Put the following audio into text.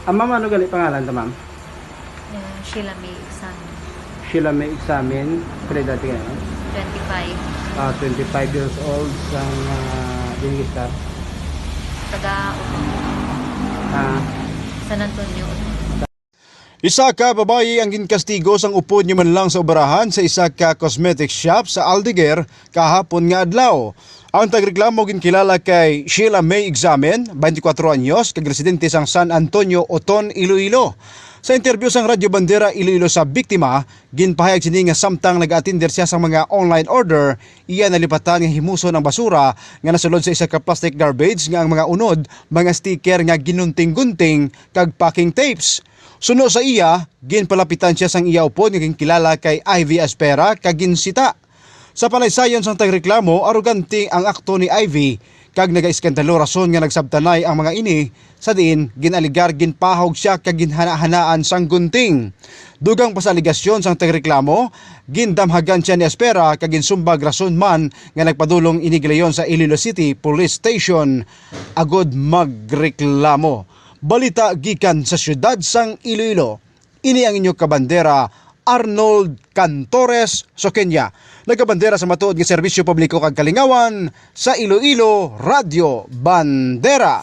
Ma'am, ano gali pangalan ta, ma'am? Sheila May Exam. Sheila may examen. Kaya dati kayo? 25. 25 years old sang Dingistar. Taga San Antonio. Isa ka babae ang ginkastigo sang upod niya man lang sa oberahan sa isa ka cosmetic shop sa Aldeguer kahapon nga adlaw. Ang tagreklamo ginkilala kay Sheila May Examen, 24 anyos, kag residente sang San Antonio, Oton, Iloilo. Sa interview sang Radyo Bandera Iloilo sa biktima, ginpahayag sini nga samtang nag-attender siya sa mga online order, iya nalipatan nga himuso ng basura nga nasulod sa isa ka plastic garbage nga ang mga unod, mga sticker nga ginunting-gunting kag packing tapes. Suno sa iya, ginpalapitan siya sang iya upod nga ginkilala kay Ivy Aspera kag ginsita. Sa panaysayon sang tagreklamo, arugante ang akto ni Ivy kag nagaiskandalo rason nga nagsabtanay ang mga ini sa diin ginaligar ginpahog siya kag ginhana-hanaan sang gunting. Dugang pasaligasyon sang tagreklamo, gindamhagan siya ni Aspera kag ginsumbag rason man nga nagpadulong inigilayon sa Iloilo City Police Station agod magreklamo. Balita gikan sa syudad sang Iloilo. Ini ang inyong kabandera Arnold Cantores Soqueña, nagabandera sa matuod nga serbisyo publiko kag kalingawan sa Iloilo Radio Bandera.